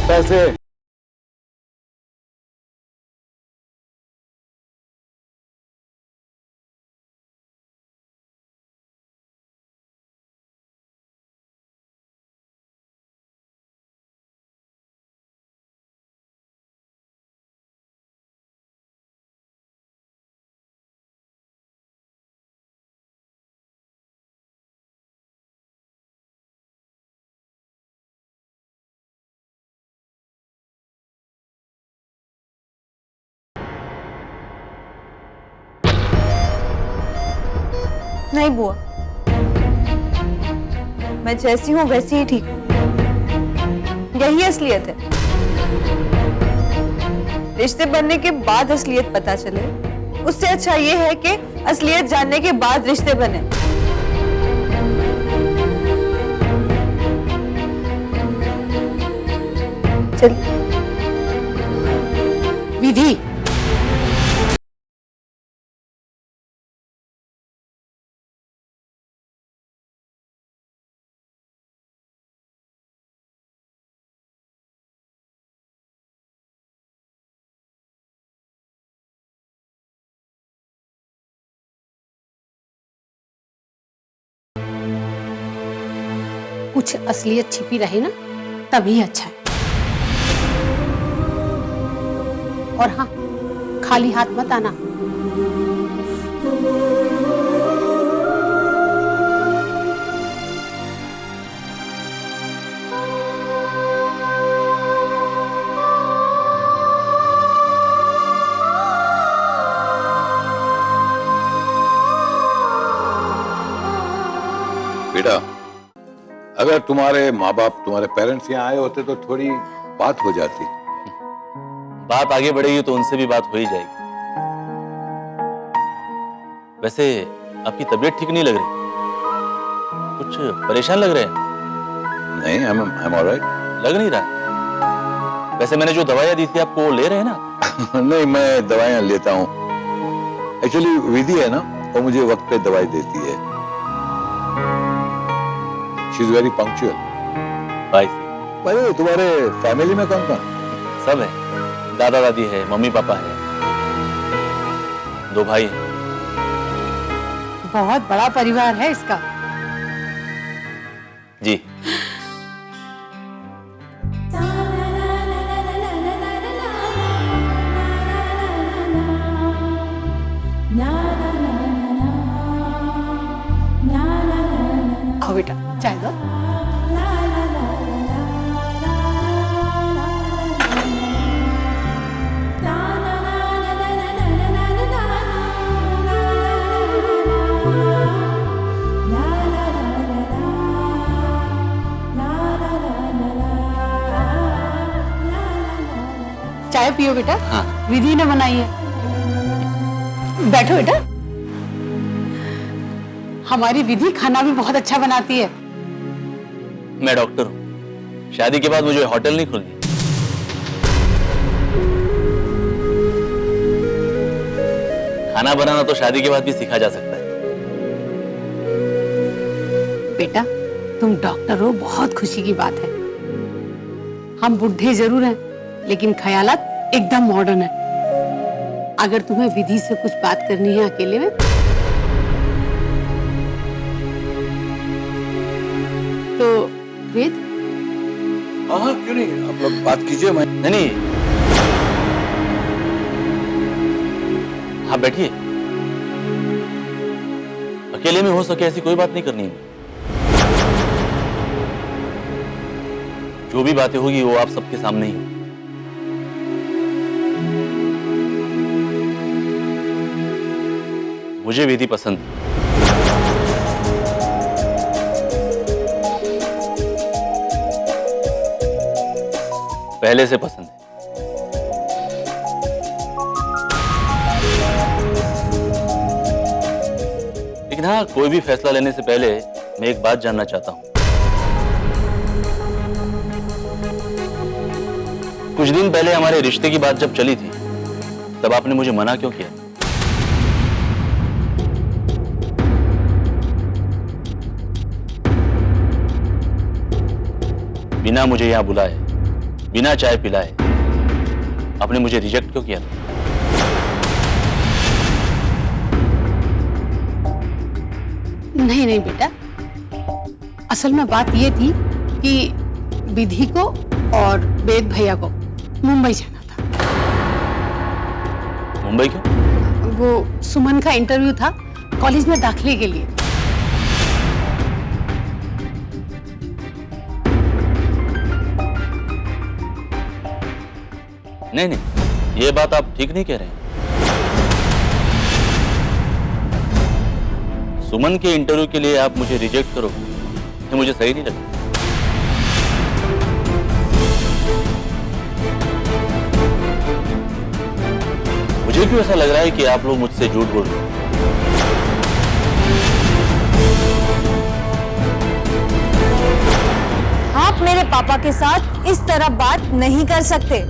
पैसे। नहीं बुआ, मैं जैसी हूं वैसी ही ठीक हूं। यही असलियत है। रिश्ते बनने के बाद असलियत पता चले, उससे अच्छा ये है कि असलियत जानने के बाद रिश्ते बने। चल विधि, कुछ असलियत छिपी रहे ना तभी अच्छा है। और हाँ, खाली हाथ मत आना। बेटा, अगर तुम्हारे माँ बाप, तुम्हारे पेरेंट्स यहाँ आए होते तो थोड़ी बात हो जाती। बात आगे बढ़ेगी तो उनसे भी बात हो ही जाएगी। वैसे आपकी तबीयत ठीक नहीं लग रही, कुछ परेशान लग रहे हैं। नहीं, I'm all right। लग नहीं रहा। वैसे मैंने जो दवाइयाँ दी थी आपको, वो ले रहे हैं ना? नहीं, मैं दवाइयाँ लेता हूँ। एक्चुअली विधि है ना, वो मुझे वक्त पे दवाई देती है। She is very punctual. भाई तुम्हारे फैमिली में कौन कौन? सब है, दादा दादी है, मम्मी पापा है, 2 भाई हैं। बहुत बड़ा परिवार है इसका। जी। आओ बेटा, चाय दो। चाय पियो बेटा। हाँ। विधि ने बनाई है। बैठो बेटा। हमारी विधि खाना भी बहुत अच्छा बनाती है। मैं डॉक्टर हूँ, शादी के बाद मुझे होटल नहीं खोलनी। खाना बनाना तो शादी के बाद भी सीखा जा सकता है। बेटा, तुम डॉक्टर हो, बहुत खुशी की बात है। हम बुढ़े जरूर हैं, लेकिन ख्यालात एकदम मॉडर्न है। अगर तुम्हें विधि से कुछ बात करनी है अकेले में, तो वेद। हाँ, क्यों नहीं, आप लोग बात कीजिए। मैं नहीं, हाँ बैठिए। अकेले में हो सके ऐसी कोई बात नहीं करनी है। जो भी बातें होगी वो आप सबके सामने ही हो। मुझे विधि पसंद है। पहले से पसंद है। लेकिन हाँ, कोई भी फैसला लेने से पहले मैं एक बात जानना चाहता हूं। कुछ दिन पहले हमारे रिश्ते की बात जब चली थी, तब आपने मुझे मना क्यों किया? बिना मुझे यहां बुलाए, बिना चाय पिलाए आपने मुझे रिजेक्ट क्यों किया था? नहीं नहीं बेटा, असल में बात ये थी कि विधि को और वेद भैया को मुंबई जाना था। मुंबई क्यों? वो सुमन का इंटरव्यू था कॉलेज में दाखिले के लिए। नहीं नहीं, ये बात आप ठीक नहीं कह रहे हैं। सुमन के इंटरव्यू के लिए आप मुझे रिजेक्ट करोगे, ये मुझे सही नहीं लगा। मुझे क्यों ऐसा लग रहा है कि आप लोग मुझसे झूठ बोल रहे हो? आप मेरे पापा के साथ इस तरह बात नहीं कर सकते।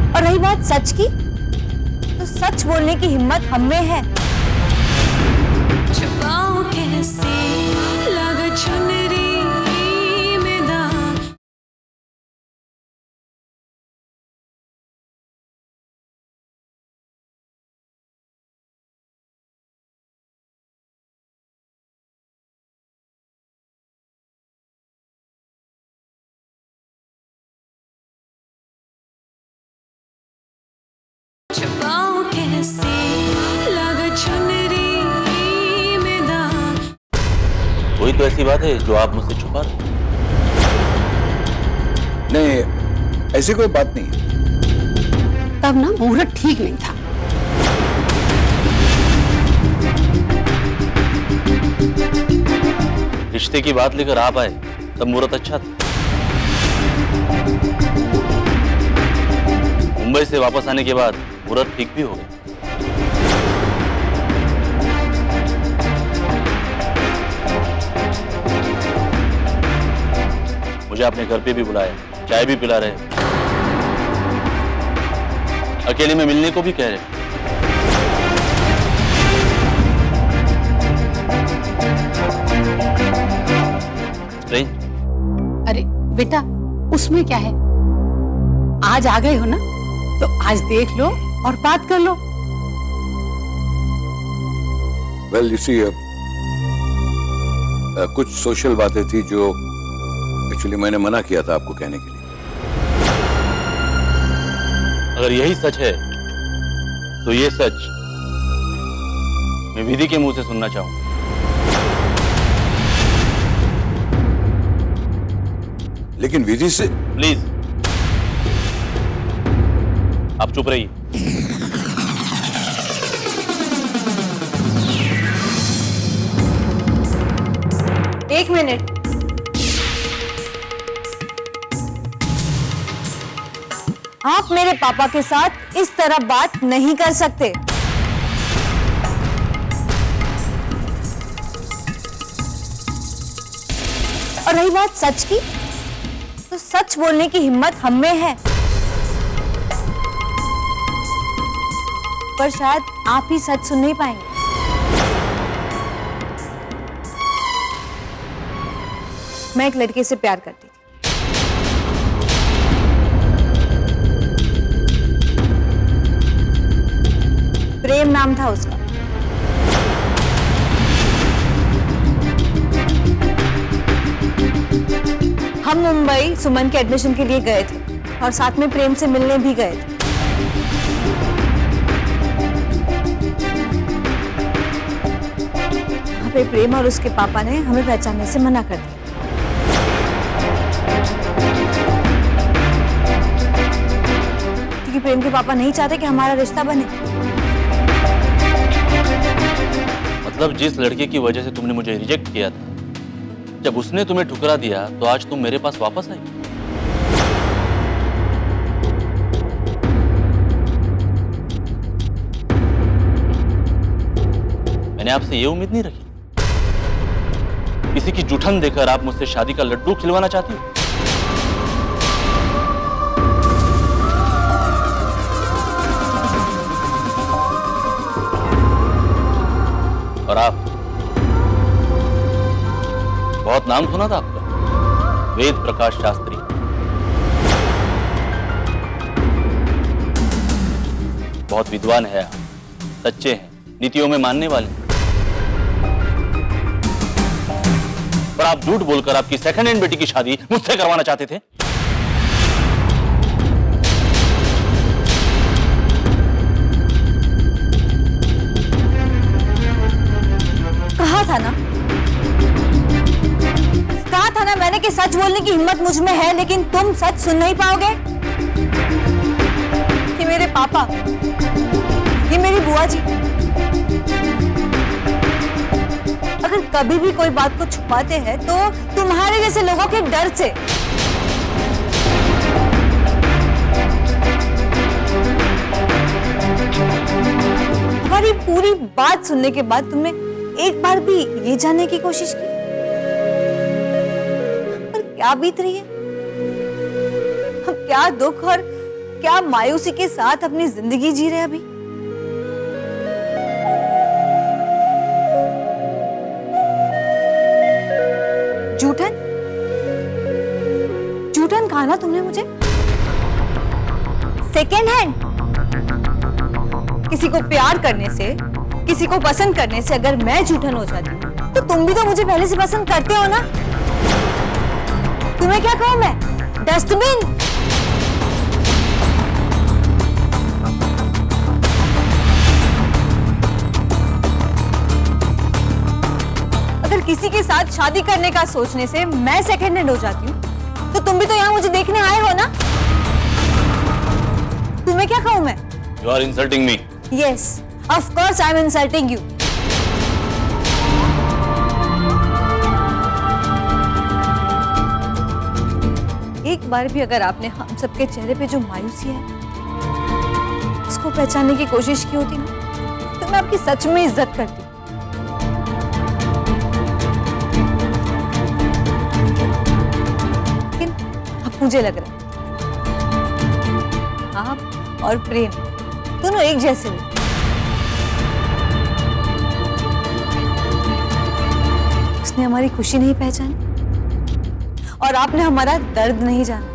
और रही बात सच की, तो सच बोलने की हिम्मत हम में है। छुपाऊं कैसे लग चुनरी में दाग। छुपाऊं कैसे लग चुनरी में दाग। कोई तो ऐसी बात है जो आप मुझसे छुपा रहे हो। नहीं, ऐसी कोई बात नहीं है। तब ना मुहूर्त ठीक नहीं था। रिश्ते की बात लेकर आप आए तब मुहूर्त अच्छा था। मुंबई से वापस आने के बाद मुहूर्त ठीक भी हो गया। मुझे अपने घर पे भी बुलाया, चाय भी पिला रहे, अकेले में मिलने को भी कह रहे। स्ट्रेंज। अरे बेटा, उसमें क्या है? आज आ गए हो ना, तो आज देख लो और बात कर लो। वेल, यू सी, कुछ सोशल बातें थी जो एक्चुअली मैंने मना किया था आपको कहने के लिए। अगर यही सच है तो ये सच मैं विधि के मुंह से सुनना चाहूंगा। लेकिन विधि से प्लीज आप चुप रहिए। एक मिनट। आप मेरे पापा के साथ इस तरह बात नहीं कर सकते। और रही बात सच की, तो सच बोलने की हिम्मत हम में है। पर शायद आप ही सच सुन नहीं पाएंगे। मैं एक लड़के से प्यार करती थी। प्रेम नाम था उसका। हम मुंबई सुमन के एडमिशन के लिए गए थे और साथ में प्रेम से मिलने भी गए थे। वहां पे प्रेम और उसके पापा ने हमें पहचानने से मना कर दिया। क्योंकि प्रेम के पापा नहीं चाहते कि हमारा रिश्ता बने। मतलब जिस लड़के की वजह से तुमने मुझे रिजेक्ट किया था, जब उसने तुम्हें ठुकरा दिया तो आज तुम मेरे पास वापस आई। मैंने आपसे ये उम्मीद नहीं रखी। किसी की जुठन देकर आप मुझसे शादी का लड्डू खिलवाना चाहती हो। और आप, बहुत नाम सुना था आपका, वेद प्रकाश शास्त्री। बहुत विद्वान है आप, सच्चे हैं, नीतियों में मानने वाले हैं। पर आप झूठ बोलकर आपकी सेकंड हैंड बेटी की शादी मुझसे करवाना चाहते थे। कहा था ना मैंने कि सच बोलने की हिम्मत मुझ में है, लेकिन तुम सच सुन नहीं पाओगे। कि मेरे पापा, ये मेरी बुआ जी, अगर कभी भी कोई बात को छुपाते हैं तो तुम्हारे जैसे लोगों के डर से। हमारी पूरी बात सुनने के बाद तुमने एक बार भी ये जानने की कोशिश की पर क्या बीत रही है, हम क्या दुख और क्या मायूसी के साथ अपनी जिंदगी जी रहे हैं अभी। जूठन, जूठन कहा ना तुमने मुझे। सेकेंड हैंड, किसी को प्यार करने से, किसी को पसंद करने से अगर मैं जूठन हो जाती हूँ तो तुम भी तो मुझे पहले से पसंद करते हो ना। तुम्हें क्या कहूं मैं, डस्टबिन। अगर किसी के साथ शादी करने का सोचने से मैं सेकेंड हैंड हो जाती हूँ तो तुम भी तो यहाँ मुझे देखने आए हो ना। तुम्हें क्या कहूं मैं। You are insulting me. Yes, of course I am insulting you. एक बार भी अगर आपने हम सबके चेहरे पे जो मायूसी है उसको पहचानने की कोशिश की होती ना तो मैं आपकी सच में इज्जत करती। लेकिन अब मुझे लग रहा है आप और प्रेम दोनों एक जैसे हो। उसने हमारी खुशी नहीं पहचानी और आपने हमारा दर्द नहीं जाना।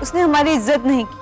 उसने हमारी इज्जत नहीं की,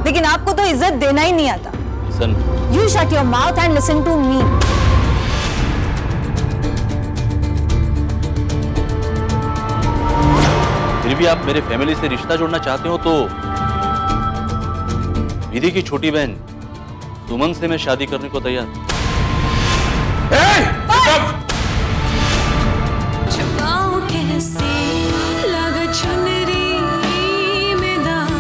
लेकिन आपको तो इज्जत देना ही नहीं आता। Listen. You shut your mouth and listen to me. फिर भी आप मेरे फैमिली से रिश्ता जोड़ना चाहते हो तो विधि की छोटी बहन सुमन से मैं शादी करने को तैयार। छुपाऊं कैसे लगा चुनरी में दाग।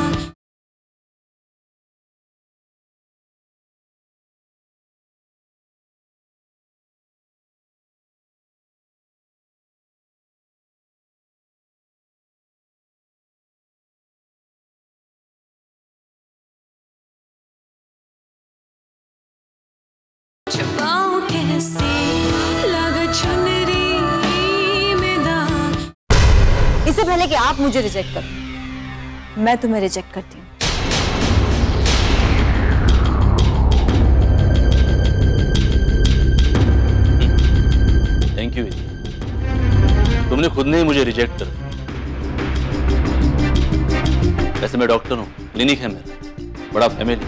छुपाऊं कैसे लगा चुनरी में दाग। इससे पहले कि आप मुझे रिजेक्ट करो, मैं तुम्हें रिजेक्ट करती हूँ। थैंक यू विधि, तुमने खुद ने ही मुझे रिजेक्ट कर दिया। वैसे मैं डॉक्टर हूँ, क्लिनिक है मेरा, बड़ा फैमिली,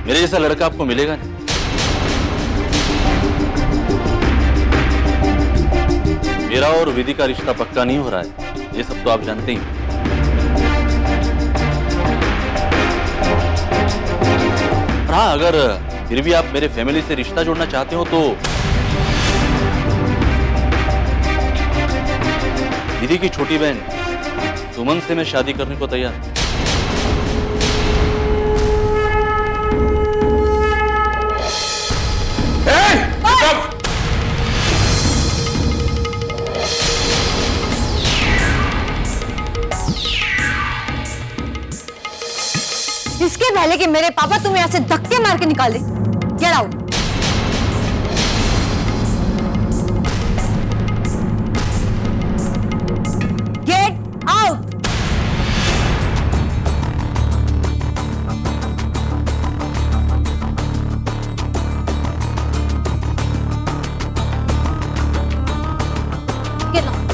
मेरे जैसा लड़का आपको मिलेगा नहीं। मेरा और विधि का रिश्ता पक्का नहीं हो रहा है, ये सब तो आप जानते ही हैं। हाँ, अगर फिर भी आप मेरे फैमिली से रिश्ता जोड़ना चाहते हो तो विधि की छोटी बहन सुमन से मैं शादी करने को तैयार हूं। इसके पहले कि मेरे पापा तुम्हें ऐसे धक्के मार के निकाल दे, get out. Get out. Get out.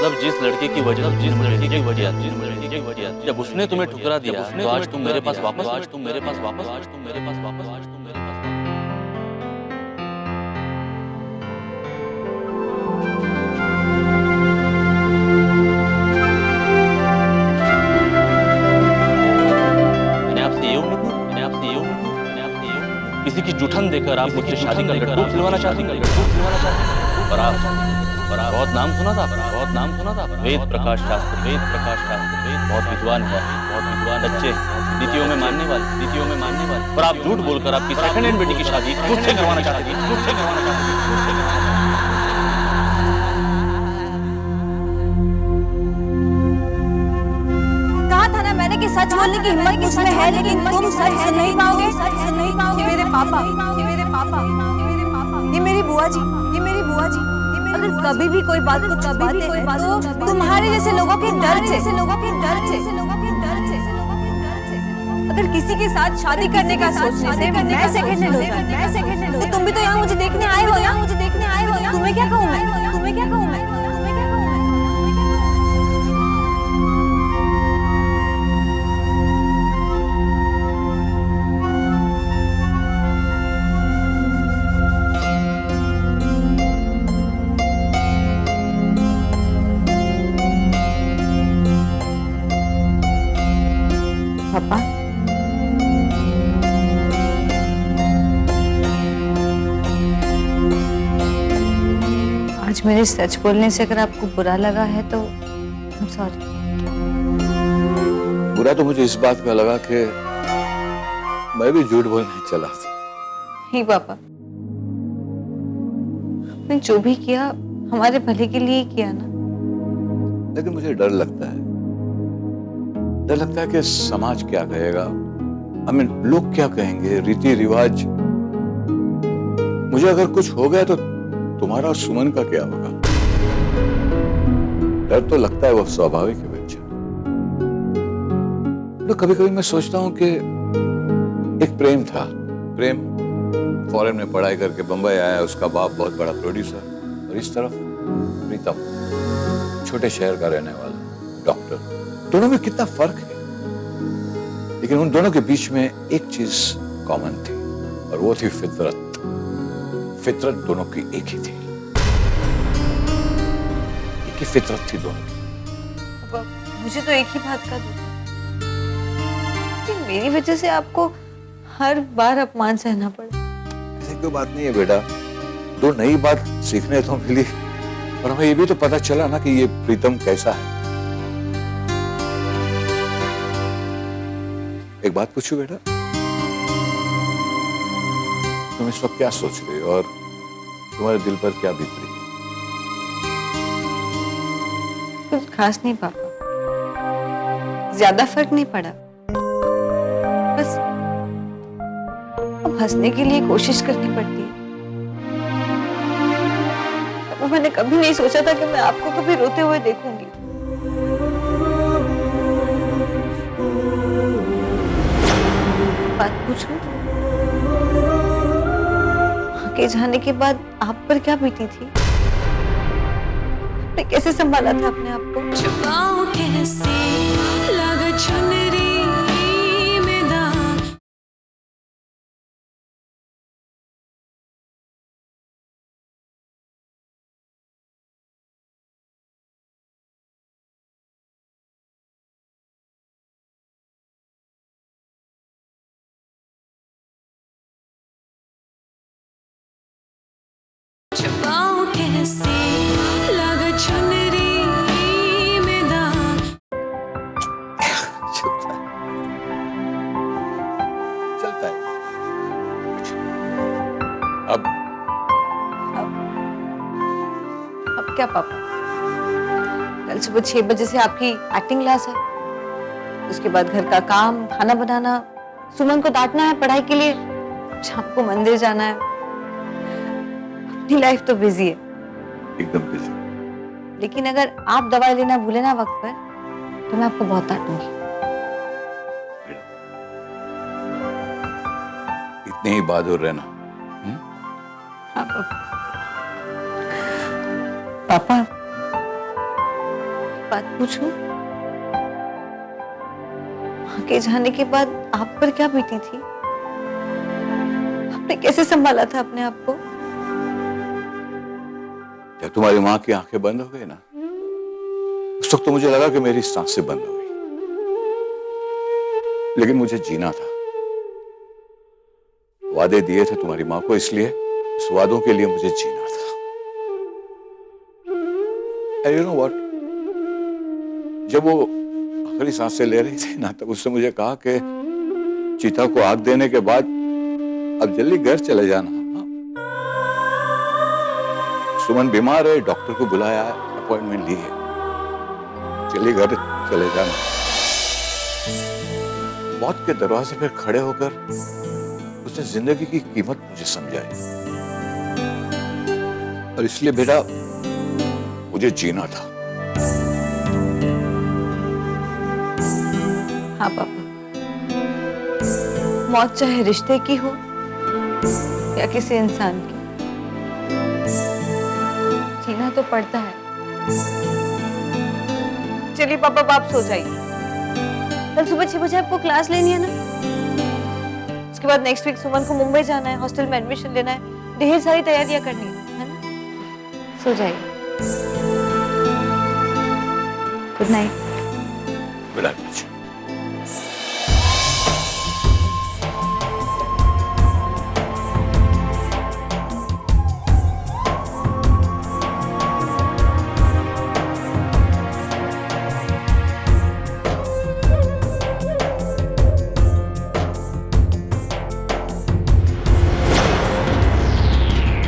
मतलब जिस लड़के की वजह जब उसने तुम्हें ठुकरा दिया तो आज तुम मेरे पास वापस मैंने आपसे ये उम्मीद किसी की जुठन देकर आप मुझसे शादी का लड्डू खिलवाना चाहती पर आप बहुत नाम सुना था वेद प्रकाश शास्त्री बहुत विद्वान है सच्चे नीतियों में मानने वाले पर आप झूठ बोलकर आपकी सेकंड हैंड बेटी की शादी मुझसे करवाना चाहती कहा था ना मैंने कि सच बोलने की हिम्मत मुझ में है, लेकिन तुम सच सुन नहीं पाओगे। ये मेरे पापा, ये मेरी बुआ जी, अगर कभी भी कोई बात तो तुम्हारे जैसे लोगों के डर से अगर किसी के साथ शादी करने का सोचने से मैं सेकंड हैंड हो जाती, तो तुम भी तो यहाँ मुझे देखने आए हो ना। तुम्हें क्या कहूँ मैं? पापा, आज मेरे सच बोलने से अगर आपको बुरा लगा है तो I'm sorry। बुरा तो मुझे इस बात का लगा कि मैं भी झूठ बोलने चला था। ही पापा, आपने जो भी किया हमारे भले के लिए किया ना। लेकिन मुझे डर लगता है कि समाज क्या कहेगा, लोग क्या कहेंगे, रीति रिवाज। मुझे अगर कुछ हो गया तो तुम्हारा और सुमन का क्या होगा? डर तो लगता है, वो स्वाभाविक है बच्चा। तो कभी कभी मैं सोचता हूँ कि एक प्रेम फॉरेन में पढ़ाई करके बंबई आया, उसका बाप बहुत बड़ा प्रोड्यूसर, और इस तरफ प्रीतम छोटे शहर का रहने वाला डॉक्टर। दोनों में कितना फर्क है, लेकिन उन दोनों के बीच में एक चीज कॉमन थी, और वो थी फितरत दोनों की एक ही थी, एक ही फितरत थी दोनों की। मुझे तो एक ही बात का दुख है कि मेरी वजह से आपको हर बार अपमान सहना पड़ा। ऐसी कोई बात नहीं है बेटा, दो नई बात सीखने तो मिली, और हमें ये भी तो पता चला ना कि ये प्रीतम कैसा है। एक बात पूछूं बेटा, तुम इस वक्त क्या सोच रहे हो और तुम्हारे दिल पर क्या बीत रही है? कुछ खास नहीं पापा, ज्यादा फर्क नहीं पड़ा। बस अब हंसने के लिए कोशिश करनी पड़ती है। वो मैंने कभी नहीं सोचा था कि मैं आपको कभी रोते हुए देखूंगी। बात पूछूं? आगे जाने के बाद आप पर क्या बीती थी? आपने कैसे संभाला था अपने आप को? छुपाऊं कैसे लगा चुनरी में दाग। छुपाऊं कैसे लगा चुनरी में दाग। चलता है। अब क्या पापा? कल सुबह 6 बजे से आपकी एक्टिंग क्लास है, उसके बाद घर का काम, खाना बनाना, सुमन को डांटना है पढ़ाई के लिए, शाम को मंदिर जाना है। अपनी लाइफ तो बिजी है, एकदम बिजी। लेकिन अगर आप दवाई लेना भूले ना वक्त पर, तो मैं आपको बहुत डांटूंगी। इतने ही बहादुर रहना। पापा, बात पूछूं? वहां के जाने के बाद आप पर क्या बीती थी? आपने कैसे संभाला था अपने आप को? जब तुम्हारी माँ की आंखें बंद हो गई ना, उस वक्त तो मुझे लगा कि मेरी सांसें बंद हो गई, लेकिन मुझे जीना था। वादे दिए थे तुम्हारी माँ को, इसलिए उस वादों के लिए मुझे जीना था। And you know what? जब वो आखिरी सांसें ले रही थी ना, तब उसने मुझे कहा कि चीता को आग देने के बाद अब जल्दी घर चले जाना। हाँ? सुमन बीमार है, डॉक्टर को बुलाया है, अपॉइंटमेंट ली है, जल्दी घर चले जाना। मौत के दरवाजे पर खड़े होकर उसने जिंदगी की कीमत मुझे समझाई, और इसलिए बेटा मुझे जीना था। हाँ पापा, मौत चाहे रिश्ते की हो या किसी इंसान की, जीना तो पड़ता है। चलिए पापा, आप सो जाइए। कल सुबह 6 बजे आपको क्लास लेनी है ना? उसके बाद नेक्स्ट वीक सुमन को मुंबई जाना है, हॉस्टल में एडमिशन लेना है, ढेर सारी तैयारियां करनी है ना? सो जाइए। Good night. Good night.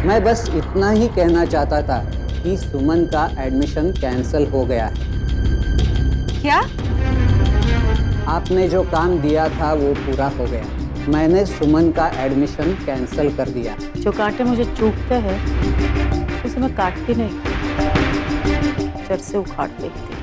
मैं बस इतना ही कहना चाहता था कि सुमन का एडमिशन कैंसिल हो गया है। क्या? आपने जो काम दिया था वो पूरा हो गया। मैंने सुमन का एडमिशन कैंसिल कर दिया। जो कांटे मुझे चुभते हैं उसे मैं काटती नहीं, जड़ से उखाड़ देती हूँ।